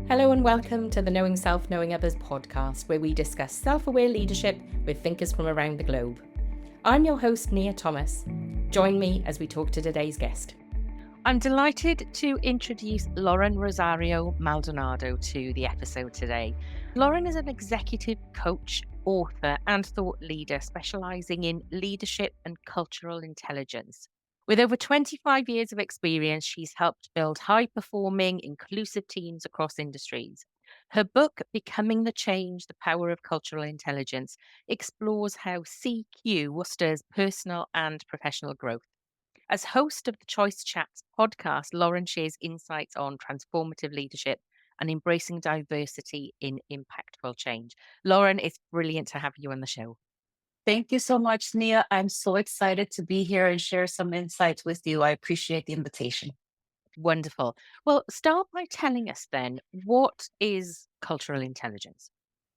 Hello and welcome to the Knowing Self, Knowing Others podcast, where we discuss self-aware leadership with thinkers from around the globe. I'm your host, Nia Thomas. Join me as we talk to today's guest. I'm delighted to introduce Loren Rosario Maldonado to the episode today. Loren is an executive coach, author, and thought leader specializing in leadership and cultural intelligence. With over 25 years of experience, she's helped build high performing, inclusive teams across industries. Her book, Becoming the Change, The Power of Cultural Intelligence, explores how CQ fosters personal and professional growth. As host of the Choice Chats podcast, Loren shares insights on transformative leadership and embracing diversity in impactful change. Loren, it's brilliant to have you on the show. Thank you so much, Nia. I'm so excited to be here and share some insights with you. I appreciate the invitation. Wonderful. Well, start by telling us then, what is cultural intelligence?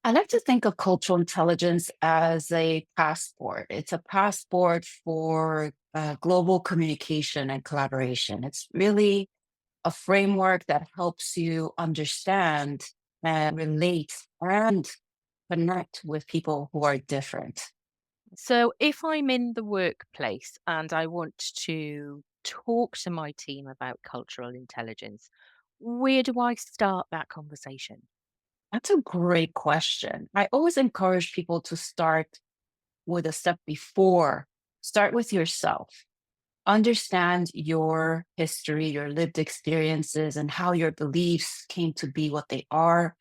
I like to think of cultural intelligence as a passport. It's a passport for global communication and collaboration. It's really a framework that helps you understand and relate and connect with people who are different. So, if I'm in the workplace and I want to talk to my team about cultural intelligence, where do I start that conversation? That's a great question. I always encourage people to start with a step before. Start with yourself. Understand your history, your lived experiences, and how your beliefs came to be what they are,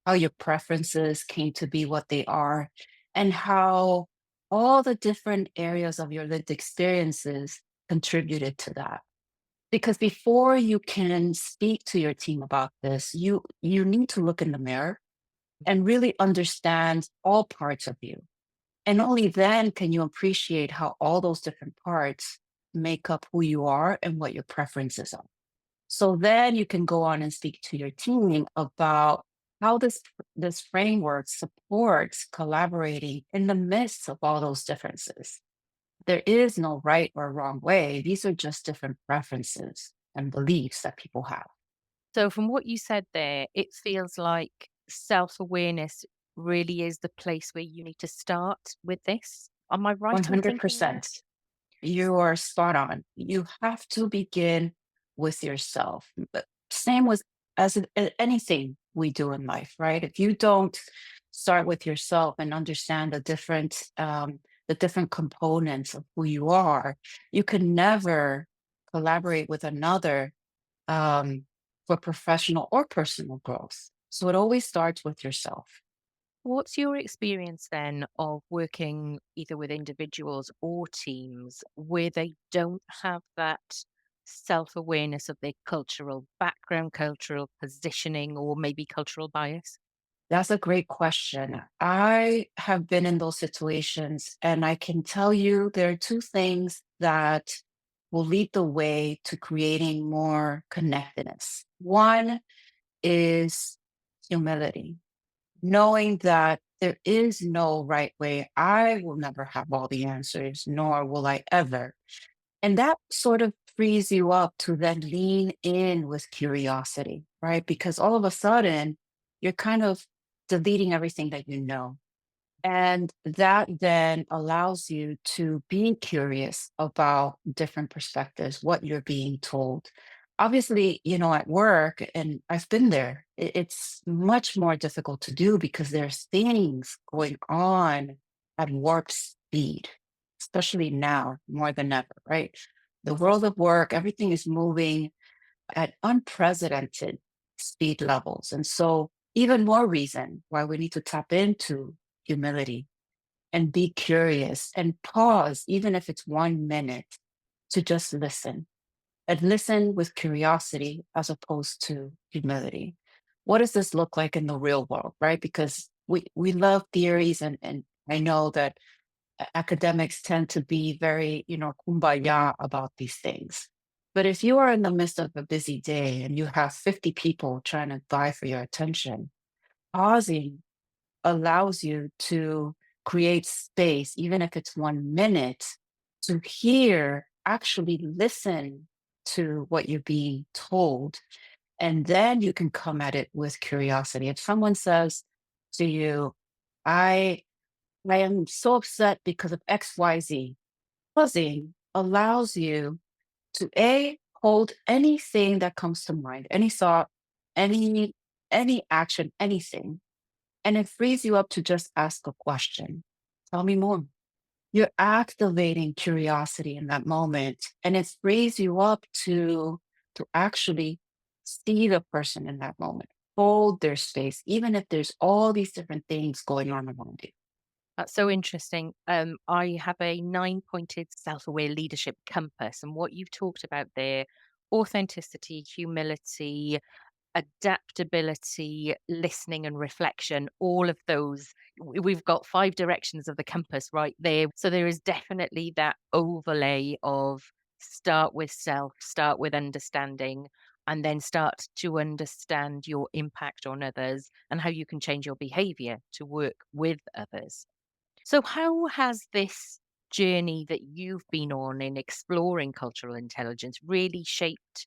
how your preferences came to be what they are, and how all the different areas of your lived experiences contributed to that. Because before you can speak to your team about this, you need to look in the mirror and really understand all parts of you. And only then can you appreciate how all those different parts make up who you are and what your preferences are. So then you can go on and speak to your team about how this framework supports collaborating in the midst of all those differences. There is no right or wrong way. These are just different preferences and beliefs that people have. So, from what you said there, it feels like self awareness really is the place where you need to start with this. Am I right in thinking that? 100%. You are spot on. You have to begin with yourself. But same with anything we do in life, right? If you don't start with yourself and understand the different components of who you are, you can never collaborate with another um, for professional or personal growth. So it always starts with yourself. What's your experience then of working either with individuals or teams where they don't have that self awareness of their cultural background, cultural positioning, or maybe cultural bias? That's a great question. I have been in those situations, and I can tell you there are two things that will lead the way to creating more connectedness. One is humility, knowing that there is no right way. I will never have all the answers, nor will I ever. And that sort of frees you up to then lean in with curiosity, right? Because all of a sudden, you're kind of deleting everything that you know. And that then allows you to be curious about different perspectives, what you're being told. Obviously, at work, and I've been there, it's much more difficult to do because there's things going on at warp speed, especially now more than ever, right? The world of work, everything is moving at unprecedented speed levels. And so, even more reason why we need to tap into humility and be curious and pause, even if it's 1 minute, to just listen and listen with curiosity as opposed to humility. What does this look like in the real world, right? Because we love theories, and I know that academics tend to be very, kumbaya about these things. But if you are in the midst of a busy day and you have 50 people trying to vie for your attention, pausing allows you to create space, even if it's 1 minute, to hear, actually listen to what you're being told, And then you can come at it with curiosity. If someone says to you, I I am so upset because of XYZ, pausing allows you to hold anything that comes to mind, any thought, any any action, anything, and it frees you up to just ask a question. Tell me more. You're activating curiosity in that moment, and it frees you up to actually see the person in that moment, hold their space, even if there's all these different things going on around you. That's so interesting. I have a 9-pointed self-aware leadership compass, and what you've talked about there, authenticity, humility, adaptability, listening, and reflection, all of those, we've got 5 directions of the compass right there. So there is definitely that overlay of start with self, start with understanding, and then start to understand your impact on others and how you can change your behavior to work with others. So, how has this journey that you've been on in exploring cultural intelligence really shaped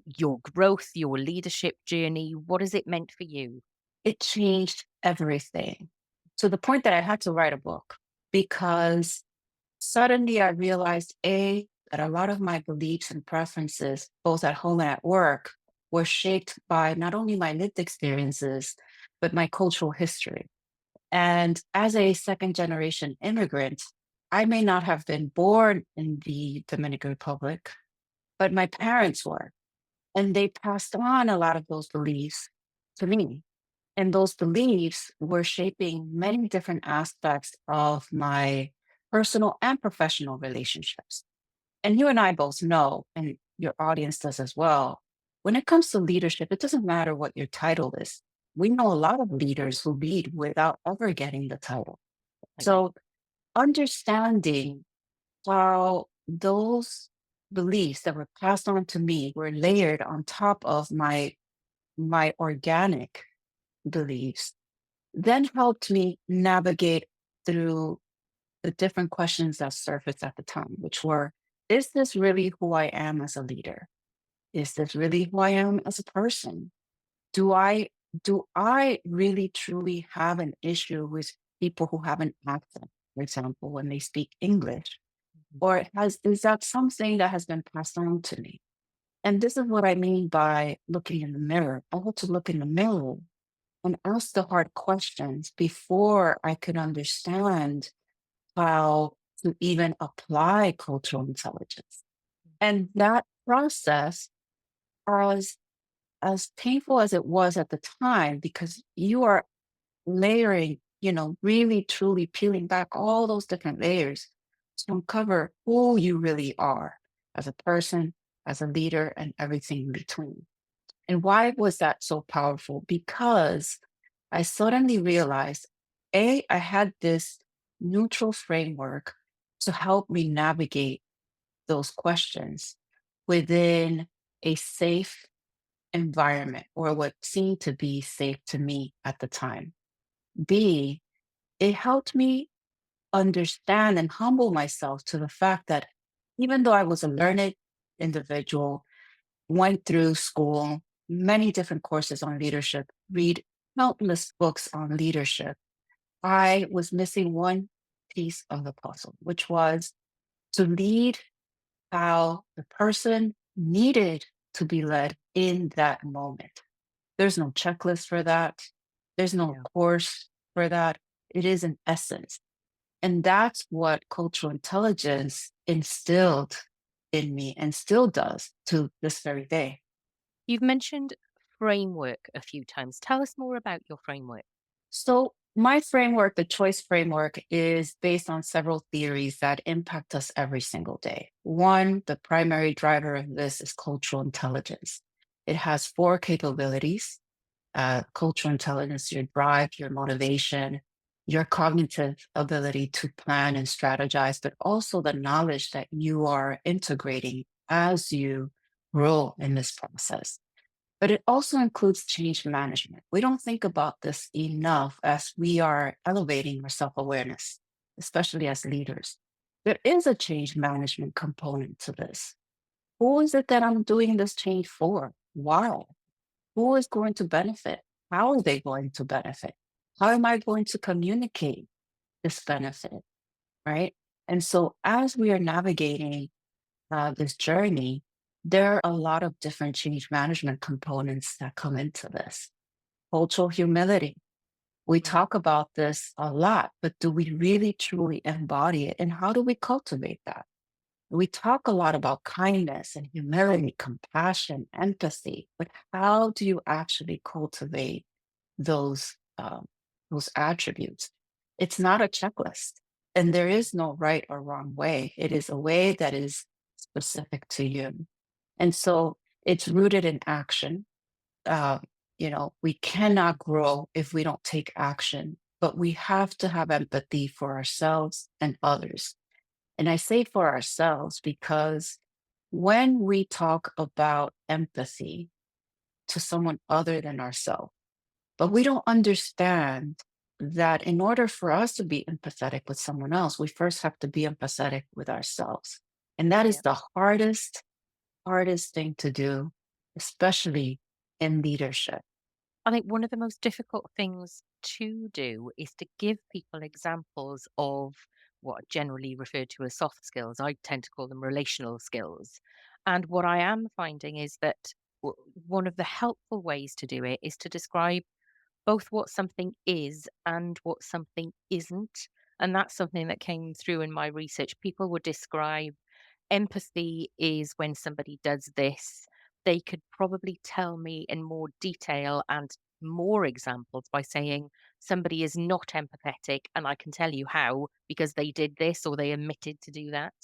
your growth, your leadership journey? What has it meant for you? It changed everything to the point that I had to write a book because suddenly I realized that a lot of my beliefs and preferences, both at home and at work, were shaped by not only my lived experiences, but my cultural history. And as a second generation immigrant, I may not have been born in the Dominican Republic, but my parents were. And they passed on a lot of those beliefs to me. And those beliefs were shaping many different aspects of my personal and professional relationships. And you and I both know, and your audience does as well, when it comes to leadership, it doesn't matter what your title is. We know a lot of leaders who lead without ever getting the title. Okay. So understanding how those beliefs that were passed on to me were layered on top of my organic beliefs then helped me navigate through the different questions that surfaced at the time, which were, is this really who I am as a leader? Is this really who I am as a person? Do I do I really truly have an issue with people who have an accent, for example, when they speak English? Mhm. Or is that something that has been passed on to me? And this is what I mean by looking in the mirror. I had to look in the mirror and ask the hard questions before I could understand how to even apply cultural intelligence. And that process, as as painful as it was at the time, because you are layering, really truly peeling back all those different layers to uncover who you really are as a person, as a leader, and everything in between. And why was that so powerful? Because I suddenly realized I had this neutral framework to help me navigate those questions within a safe environment or what seemed to be safe to me at the time. B, it helped me understand and humble myself to the fact that even though I was a learned individual, went through school, many different courses on leadership, read countless books on leadership, I was missing one piece of the puzzle, which was to lead how the person needed to be led in that moment. There's no checklist for that. There's no Yeah. course for that. It is an essence. And that's what cultural intelligence instilled in me and still does to this very day. You've mentioned framework a few times. Tell us more about your framework. So, my framework, the choice framework, is based on several theories that impact us every single day. One, the primary driver of this is cultural intelligence. It has four capabilities: cultural intelligence, your drive, your motivation, your cognitive ability to plan and strategize, but also the knowledge that you are integrating as you grow in this process. But it also includes change management. We don't think about this enough as we are elevating our self awareness, especially as leaders. There is a change management component to this. Who is it that I'm doing this change for? Why? Who is going to benefit? How are they going to benefit? How am I going to communicate this benefit? Right. And so as we are navigating this journey, there are a lot of different change management components that come into this. Cultural humility. We Mm. talk about this a lot, but do we really truly embody it? And how do we cultivate that? We talk a lot about kindness and humility, compassion, empathy, but how do you actually cultivate those those attributes? It's not a checklist, and there is no right or wrong way. It is a way that is specific to you, and so it's rooted in action. uh, we cannot grow if we don't take action, but we have to have empathy for ourselves and others. And I say for ourselves because when we talk about empathy to someone other than ourselves, but we don't understand that in order for us to be empathetic with someone else, we first have to be empathetic with ourselves. And that is Yeah. the hardest thing to do, especially in leadership. I think one of the most difficult things to do is to give people examples of what are generally referred to as soft skills. I tend to call them relational skills. And what I am finding is that one of the helpful ways to do it is to describe both what something is and what something isn't. And that's something that came through in my research. People would describe empathy is when somebody does this. They could probably tell me in more detail and more examples by saying somebody is not empathetic, and I can tell you how because they did this or they omitted to do that.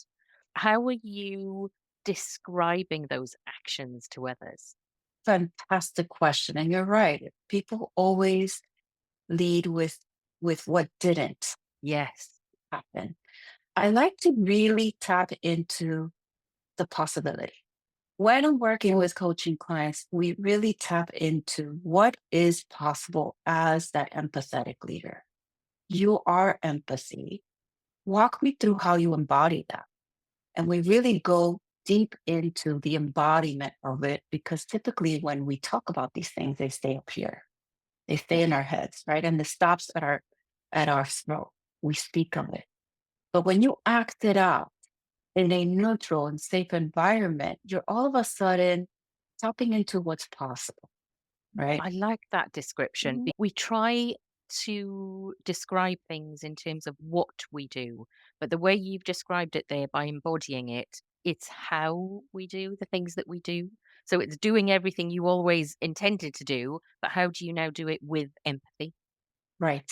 How are you describing those actions to others? Fantastic question. And you're right. People always lead with what didn't Yes. happen. I like to really tap into the possibility. When I'm working with coaching clients, we really tap into what is possible as that empathetic leader. You are empathy. Walk me through how you embody that. And we really go deep into the embodiment of it because typically when we talk about these things, they stay up here. They stay in our heads, right? And it stops at our throat. We speak of it. But when you act it out in a neutral and safe environment, you're all of a sudden tapping into what's possible, right? I like that description. Mhm. We try to describe things in terms of what we do, but the way you've described it there by embodying it, it's how we do the things that we do. So it's doing everything you always intended to do, but how do you now do it with empathy? Right.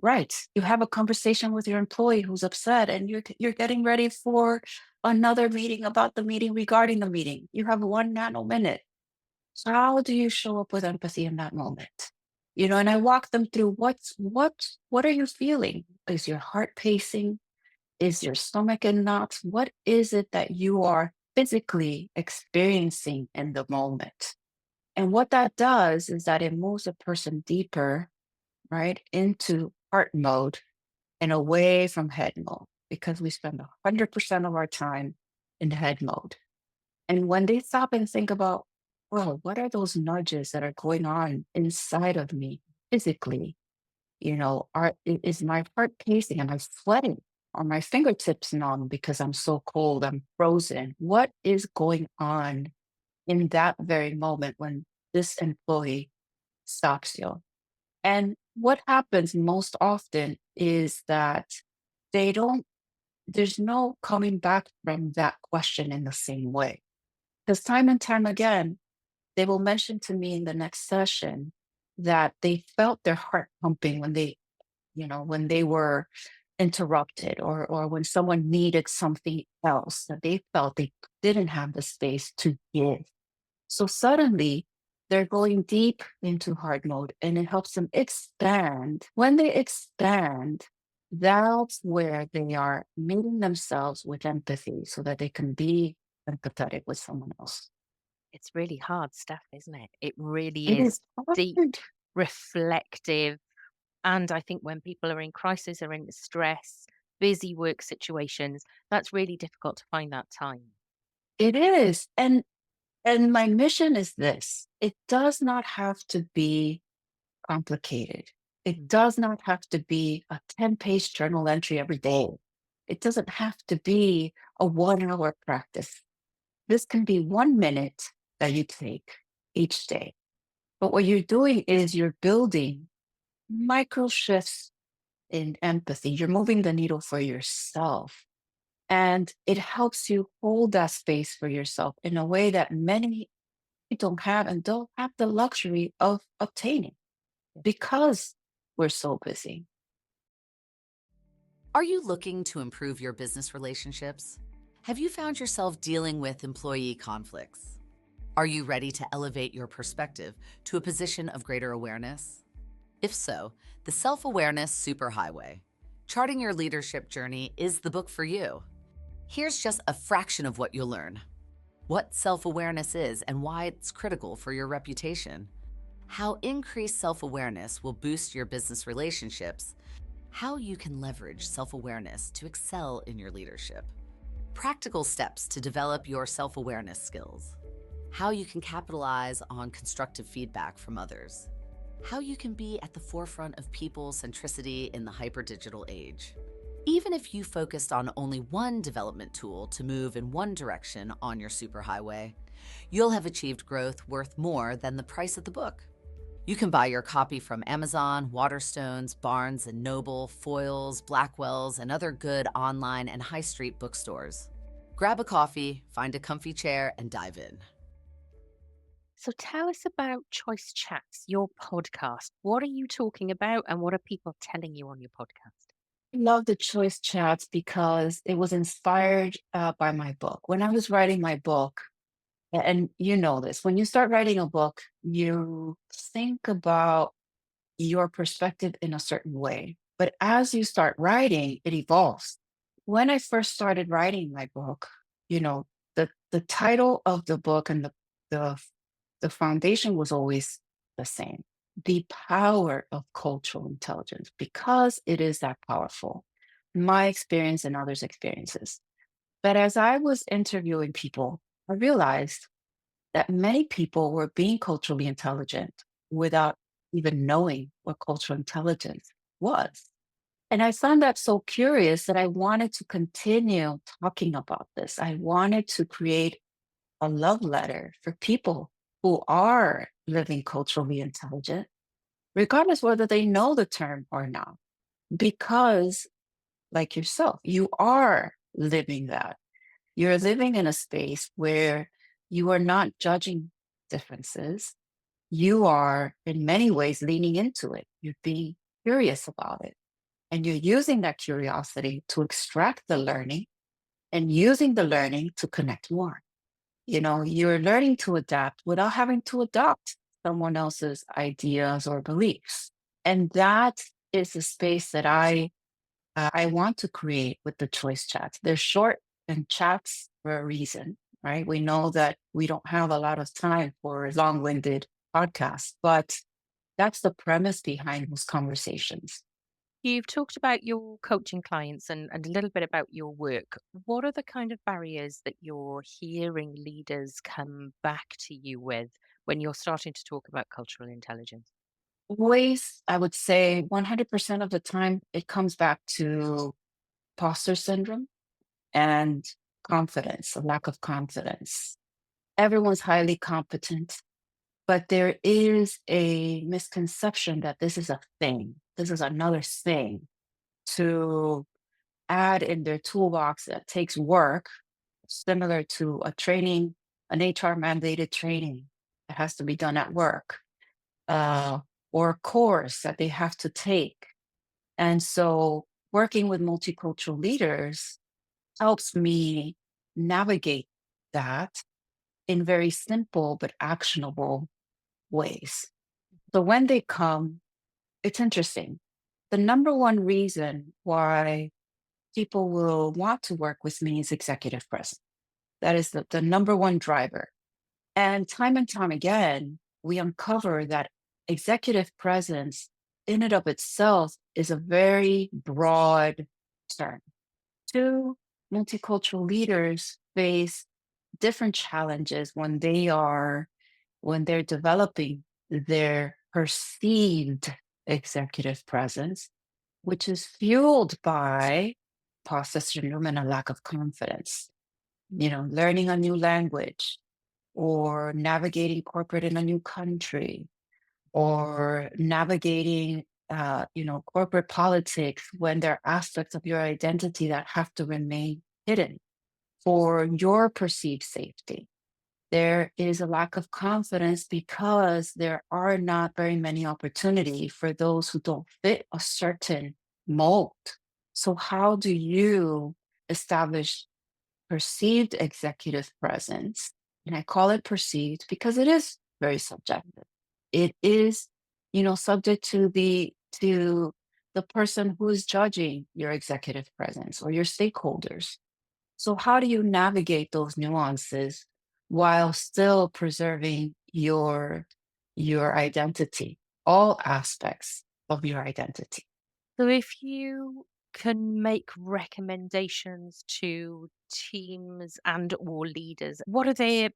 Right. You have a conversation with your employee who's upset and you're getting ready for another meeting about the meeting regarding the meeting. You have 1 nano minute. So how do you show up with empathy in that moment? And I walk them through what are you feeling? Is your heart pacing? Is your stomach in knots? What is it that you are physically experiencing in the moment? And what that does is that it moves a person deeper, right, into heart mode and away from head mode because we spend 100% of our time in head mode. And when they stop and think about, well, what are those nudges that are going on inside of me physically? Is my heart pacing? Am I sweating? Are my fingertips numb because I'm so cold? I'm frozen. What is going on in that very moment when this employee stops you? And what happens most often is that they don't, there's no coming back from that question in the same way. Because time and time again, they will mention to me in the next session that they felt their heart pumping when they were interrupted or when someone needed something else that they felt they didn't have the space to give. So suddenly they're going deep into hard mode and it helps them expand. When they expand, that's where they are meeting themselves with empathy so that they can be empathetic with someone else. It's really hard stuff, isn't it? It really It is is deep, hard. reflective. And I think when people are in crisis or in stress, busy work situations, that's really difficult to find that time. It is. And my mission is this. it does not have to be complicated. It does not have to be a 10-page journal entry every day. It doesn't have to be a 1 hour practice. This can be 1 minute that you take each day. But what you're doing is you're building micro shifts in empathy. You're moving the needle for yourself. And it helps you hold that space for yourself in a way that many don't have and don't have the luxury of obtaining because we're so busy. Are you looking to improve your business relationships? Have you found yourself dealing with employee conflicts? Are you ready to elevate your perspective to a position of greater awareness? If so, the Self-Awareness Superhighway, Charting Your Leadership Journey, is the book for you. Here's just a fraction of what you'll learn. What self-awareness is and why it's critical for your reputation. How increased self-awareness will boost your business relationships. How you can leverage self-awareness to excel in your leadership. Practical steps to develop your self-awareness skills. How you can capitalize on constructive feedback from others. How you can be at the forefront of people centricity in the hyper-digital age. Even if you focused on only one development tool to move in one direction on your superhighway, you'll have achieved growth worth more than the price of the book. You can buy your copy from Amazon, Waterstones, Barnes & Noble, Foyles, Blackwell's, and other good online and high street bookstores. Grab a coffee, find a comfy chair, and dive in. So tell us about Choice Chats, your podcast. What are you talking about and what are people telling you on your podcast? I love the choice chats because it was inspired by my book. When I was writing my book, and you know this, when you start writing a book, you think about your perspective in a certain way. But as you start writing, it evolves. When I first started writing my book, you know, the title of the book and the the foundation was always the same. The power of cultural intelligence, because it is that powerful. My experience and others' experiences. But as I was interviewing people, I realized that many people were being culturally intelligent without even knowing what cultural intelligence was. And I found that so curious that I wanted to continue talking about this. I wanted to create a love letter for people who are living culturally intelligent, regardless whether they know the term or not. Because, like yourself, you are living that. You're living in a space where you are not judging differences. You are, in many ways, leaning into it. You're being curious about it. And you're using that curiosity to extract the learning and using the learning to connect more. You know, you're learning to adapt without having to adopt someone else's ideas or beliefs. And that is the space that I want to create with the choice chats. They're short and chats for a reason, right? We know that we don't have a lot of time for long-winded podcasts, but that's the premise behind those conversations. You've talked about your coaching clients and a little bit about your work. What are the kind of barriers that you're hearing leaders come back to you with when you're starting to talk about cultural intelligence? Always, I would say 100% of the time, it comes back to imposter syndrome and confidence, a lack of confidence. Everyone's highly competent, but there is a misconception that this is a thing. This is another thing to add in their toolbox that takes work, similar to a training, an HR mandated training that has to be done at work, uh, or a course that they have to take. And so working with multicultural leaders helps me navigate that in very simple but actionable ways. So when they come, it's interesting. The number one reason why people will want to work with me is executive presence. That is the number one driver. And time again, we uncover that executive presence in and of itself is a very broad term. Two, multicultural leaders face different challenges when they are when they're developing their perceived executive presence, which is fueled by imposter syndrome and a lack of confidence. Learning a new language or navigating corporate in a new country or navigating corporate politics when there are aspects of your identity that have to remain hidden for your perceived safety. There is a lack of confidence because there are not very many opportunity for those who don't fit a certain mold. So how do you establish perceived executive presence? And I call it perceived because it is very subjective. It is, subject to the person who is judging your executive presence or your stakeholders. So how do you navigate those nuances while still preserving your identity, all aspects of your identity? So if you can make recommendations to teams and or leaders, what are their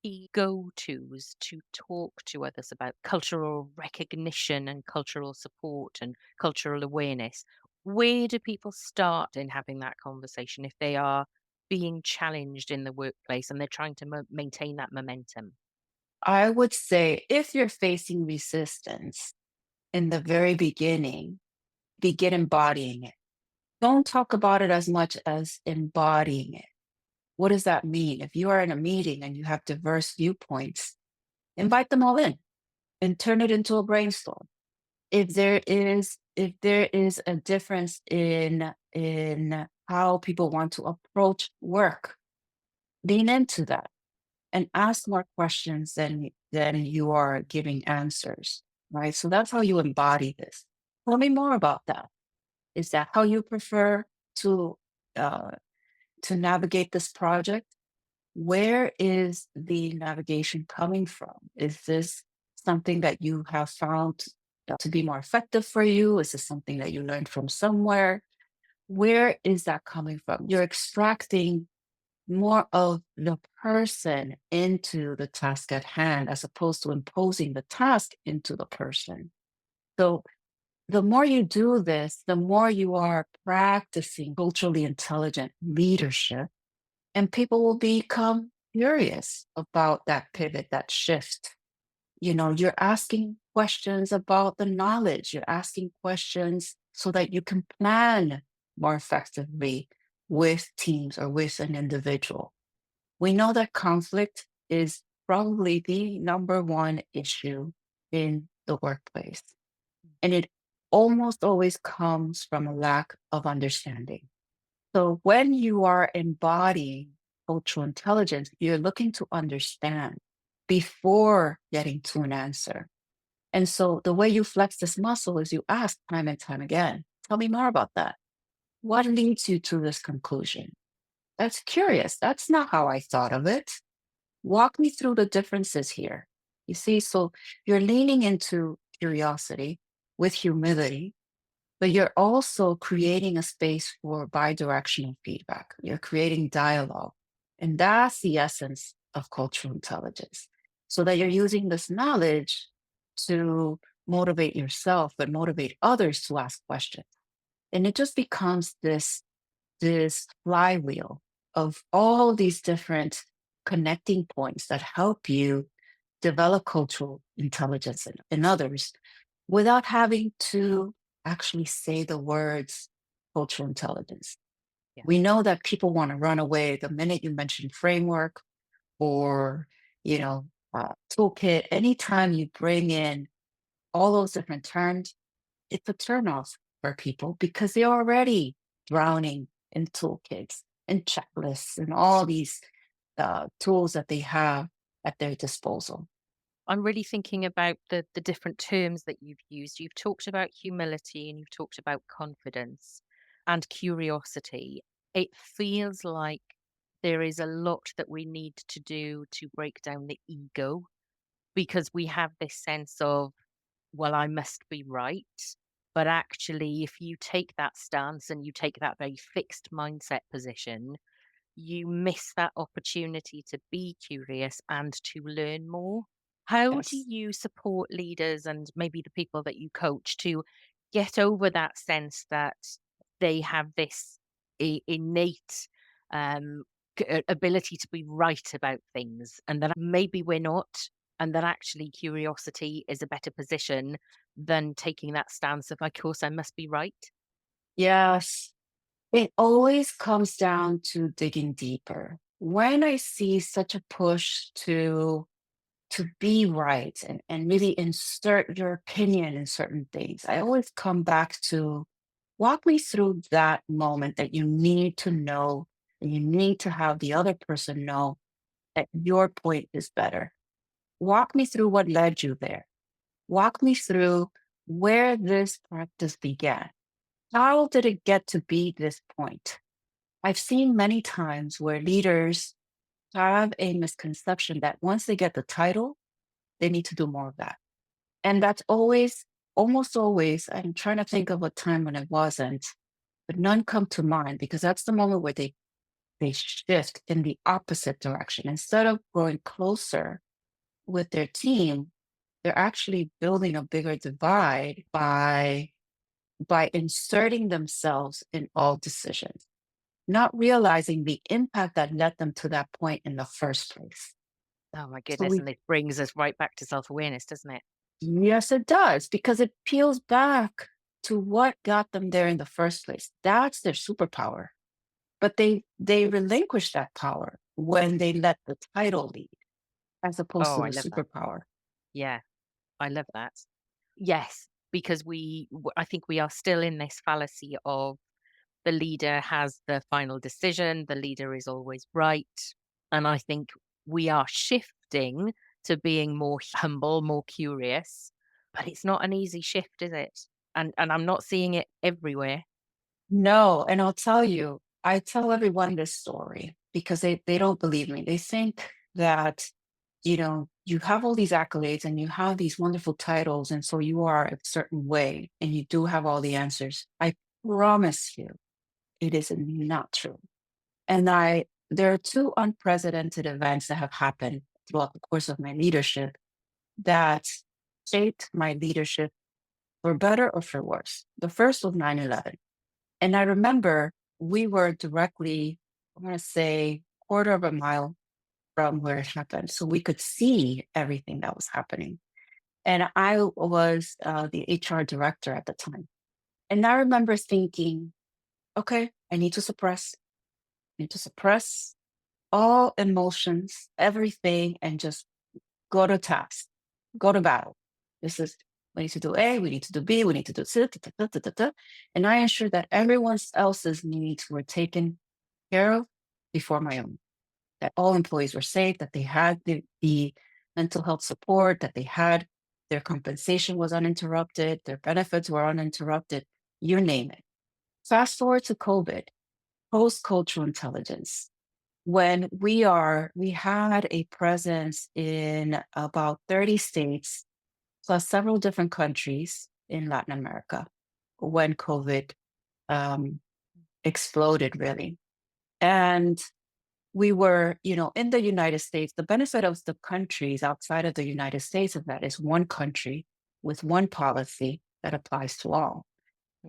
key go-tos to talk to others about cultural recognition and cultural support and cultural awareness? Where do people start in having that conversation if they are being challenged in the workplace and they're trying to maintain that momentum? I would say if you're facing resistance in the very beginning, begin embodying it. Don't talk about it as much as embodying it. What does that mean? If you are in a meeting and you have diverse viewpoints, invite them all in and turn it into a brainstorm. If there is a difference in how people want to approach work, lean into that and ask more questions than you are giving answers, right? So that's how you embody this. Tell me more about that. Is that how you prefer to uh, to navigate this project? Where is the navigation coming from? Is this something that you have found to be more effective for you? Is this something that you learned from somewhere? Where is that coming from? You're extracting more of the person into the task at hand as opposed to imposing the task into the person. So the more you do this, the more you are practicing culturally intelligent leadership, and people will become curious about that pivot, that shift. You're asking questions about the knowledge, you're asking questions so that you can plan more effectively with teams or with an individual. We know that conflict is probably the number one issue in the workplace, and it almost always comes from a lack of understanding. So when you are embodying cultural intelligence, you're looking to understand before getting to an answer. And so the way you flex this muscle is you ask time and time again, tell me more about that. What leads you to this conclusion? That's curious. That's not how I thought of it. Walk me through the differences here. You see, so you're leaning into curiosity with humility, but you're also creating a space for bidirectional feedback. You're creating dialogue. And that's the essence of cultural intelligence. So that you're using this knowledge to motivate yourself, but motivate others to ask questions. And it just becomes this flywheel of all these different connecting points that help you develop cultural intelligence in others without having to actually say the words cultural intelligence. Yeah. We know that people want to run away the minute you mention framework or, toolkit. Anytime you bring in all those different terms, it's a turnoff for people because they're already drowning in toolkits and checklists and all these tools that they have at their disposal. I'm really thinking about the different terms that you've used. You've talked about humility and you've talked about confidence and curiosity. It feels like there is a lot that we need to do to break down the ego because we have this sense of, well, I must be right. But actually, if you take that stance and you take that very fixed mindset position, you miss that opportunity to be curious and to learn more. How do Yes. you support leaders and maybe the people that you coach to get over that sense that they have this innate um, ability to be right about things and that maybe we're not, and that actually curiosity is a better position than taking that stance of, of course, I must be right? Yes. It always comes down to digging deeper. When I see such a push to be right and really insert your opinion in certain things, I always come back to walk me through that moment that you need to know and you need to have the other person know that your point is better. Walk me through what led you there. Walk me through where this practice began. How did it get to be this point? I've seen many times where leaders have a misconception that once they get the title, they need to do more of that. And that's always, almost always, I'm trying to think of a time when it wasn't, but none come to mind because that's the moment where they shift in the opposite direction. Instead of growing closer with their team, they're actually building a bigger divide by inserting themselves in all decisions, not realizing the impact that led them to that point in the first place. Oh my So goodness. we, And it brings us right back to self awareness, doesn't it? yes, it does, because it peels back to what got them there in the first place. That's their superpower. But they relinquish that power when they let the title lead, as opposed Oh, to I the love that. superpower. Yeah, I love that. Yes, because I think we are still in this fallacy of the leader has the final decision, the leader is always right. And I think we are shifting to being more humble, more curious, but it's not an easy shift, is it? And I'm not seeing it everywhere. No, and I'll tell you, I tell everyone this story because they don't believe me. They think that, you have all these accolades and you have these wonderful titles, and so you are a certain way and you do have all the answers. I promise you, it is not true. And there are two unprecedented events that have happened throughout the course of my leadership that shaped my leadership for better or for worse. The first was 9/11. And I remember we were directly, I want to say, quarter of a mile from where it happened. So we could see everything that was happening. And I was the HR director at the time. And I remember thinking, okay, I need to suppress all emotions, everything, and just go to task, go to battle. This is, we need to do A, we need to do B, we need to do C, ta, ta, ta, ta, ta, ta. And I ensured that everyone else's needs were taken care of before my own, that all employees were safe, that they had the mental health support, that they had their compensation was uninterrupted, their benefits were uninterrupted, you name it. Fast forward to COVID, post cultural intelligence, when we had a presence in about 30 states plus several different countries in Latin America when COVID um, exploded, really. And we were, in the United States. The benefit of the countries outside of the United States is that it's one country with one policy that applies to all.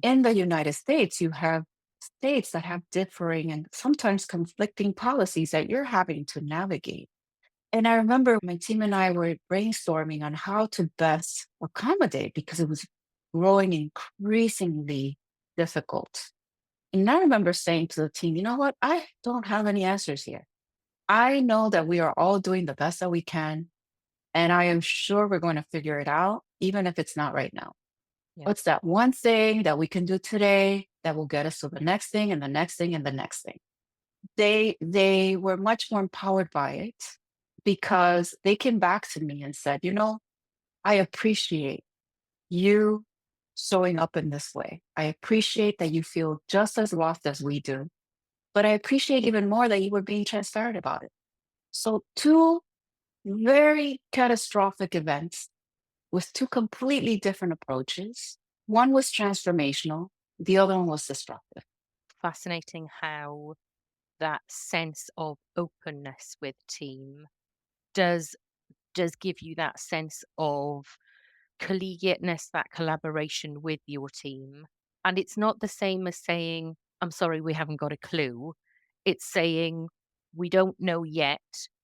In the United States, you have states that have differing and sometimes conflicting policies that you're having to navigate. And I remember my team and I were brainstorming on how to best accommodate because it was growing increasingly difficult. And I remember saying to the team, you know what? I don't have any answers here. I know that we are all doing the best that we can. And I am sure we're going to figure it out, even if it's not right now. Yeah. What's that one thing that we can do today that will get us to the next thing and the next thing and the next thing? They were much more empowered by it because they came back to me and said, I appreciate you showing up in this way. I appreciate that you feel just as lost as we do, but I appreciate even more that you were being transparent about it. So, two very catastrophic events with two completely different approaches. One was transformational, the other one was destructive. Fascinating how that sense of openness with team does give you that sense of collegiateness, that collaboration with your team. And it's not the same as saying, I'm sorry, we haven't got a clue. It's saying, we don't know yet,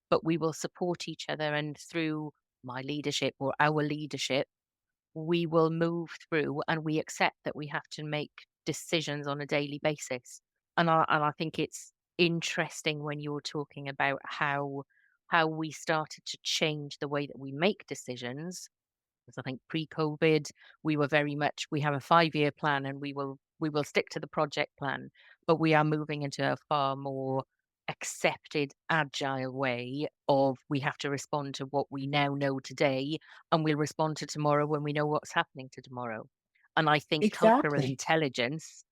but we will support each other. And through my leadership or our leadership, we will move through, and we accept that we have to make decisions on a daily basis. And I think it's interesting when you're talking about how we started to change the way that we make decisions. Because I think pre-COVID, we were very much, we have a 5-year plan and we will stick to the project plan, but we are moving into a far more accepted, agile way of we have to respond to what we now know today, and we'll respond to tomorrow when we know what's happening to tomorrow. And I think cultural Exactly. intelligence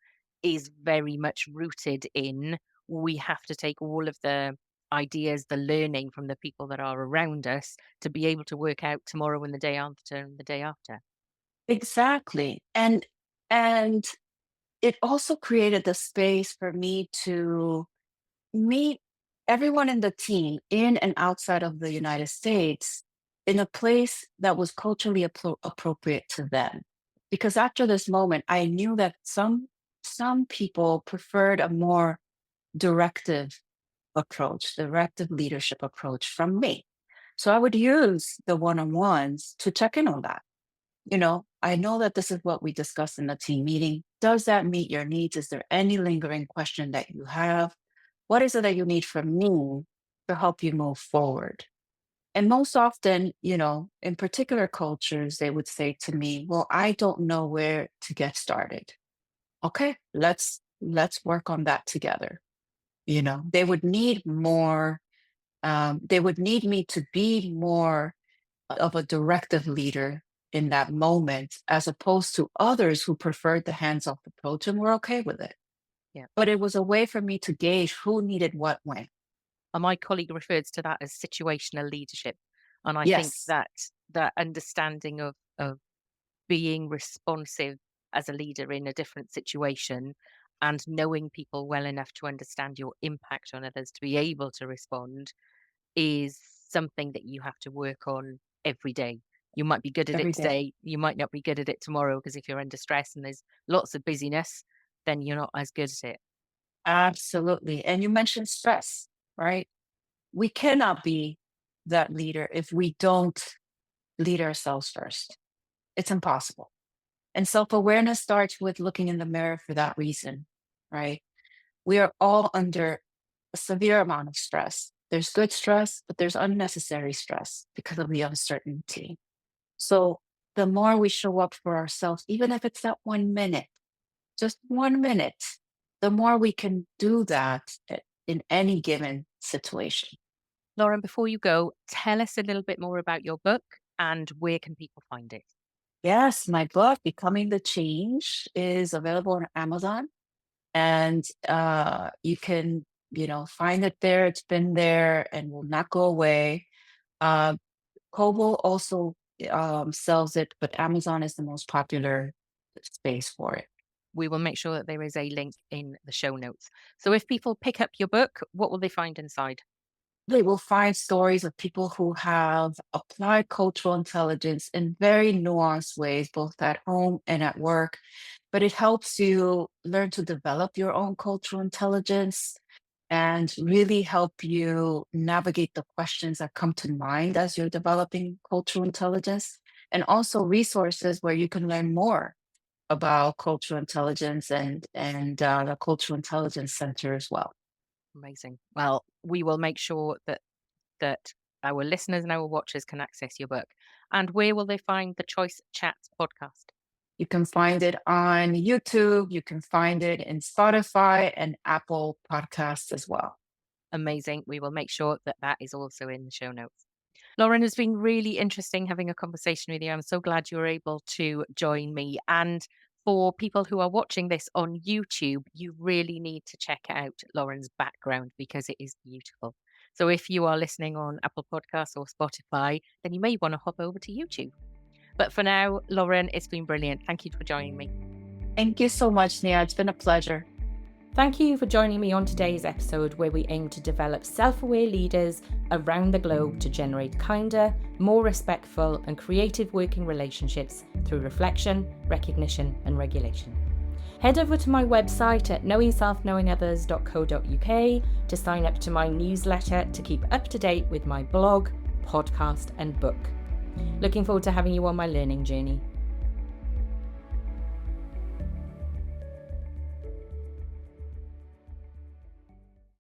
is very much rooted in, we have to take all of the ideas, the learning from the people that are around us to be able to work out tomorrow and the day after and the day after. Exactly. And it also created the space for me to meet everyone in the team in and outside of the United States in a place that was culturally appropriate to them. Because after this moment, I knew that some people preferred a more directive directive leadership approach from me. So I would use the one-on-ones to check in on that. I know that this is what we discussed in the team meeting. Does that meet your needs? Is there any lingering question that you have? What is it that you need from me to help you move forward? And most often, in particular cultures, they would say to me, well, I don't know where to get started. Okay, let's work on that together. They would need more, they would need me to be more of a directive leader in that moment, as opposed to others who preferred the hands-off approach and were okay with it. Yeah. But it was a way for me to gauge who needed what when. And my colleague refers to that as situational leadership. And I think Yes, that understanding of being responsive as a leader in a different situation and knowing people well enough to understand your impact on others to be able to respond is something that you have to work on every day. You might be good at it every day. today, you might not be good at it tomorrow, because if you're under stress and there's lots of busyness, then you're not as good at it. Absolutely. And you mentioned stress, right? We cannot be that leader if we don't lead ourselves first. It's impossible. And self-awareness starts with looking in the mirror for that reason, right? We are all under a severe amount of stress. There's good stress, but there's unnecessary stress because of the uncertainty. So the more we show up for ourselves, even if it's that 1 minute, just 1 minute, the more we can do that in any given situation. Lauren, before you go, tell us a little bit more about your book and where can people find it? Yes, my book, Becoming the Change, is available on Amazon. And you can, find it there. It's been there and will not go away. Uh, Kobo also sells it, but Amazon is the most popular space for it. We will make sure that there is a link in the show notes. So if people pick up your book, what will they find inside? They will find stories of people who have applied cultural intelligence in very nuanced ways, both at home and at work. But it helps you learn to develop your own cultural intelligence and really help you navigate the questions that come to mind as you're developing cultural intelligence, and also resources where you can learn more about cultural intelligence and the Cultural Intelligence Center as well. Amazing. Well, we will make sure that our listeners and our watchers can access your book. And where will they find the Choice Chats podcast? You can find it on YouTube. You can find it in Spotify and Apple Podcasts as well. Amazing. We will make sure that that is also in the show notes. Lauren, it's been really interesting having a conversation with you. I'm so glad you were able to join me. And for people who are watching this on YouTube, you really need to check out Lauren's background because it is beautiful. So if you are listening on Apple Podcasts or Spotify, then you may want to hop over to YouTube. But for now, Lauren, it's been brilliant. Thank you for joining me. Thank you so much, Nia. It's been a pleasure. Thank you for joining me on today's episode, where we aim to develop self-aware leaders around the globe to generate kinder, more respectful and creative working relationships through reflection, recognition and regulation. Head over to my website at knowingselfknowingothers.co.uk to sign up to my newsletter to keep up to date with my blog, podcast and book. Looking forward to having you on my learning journey.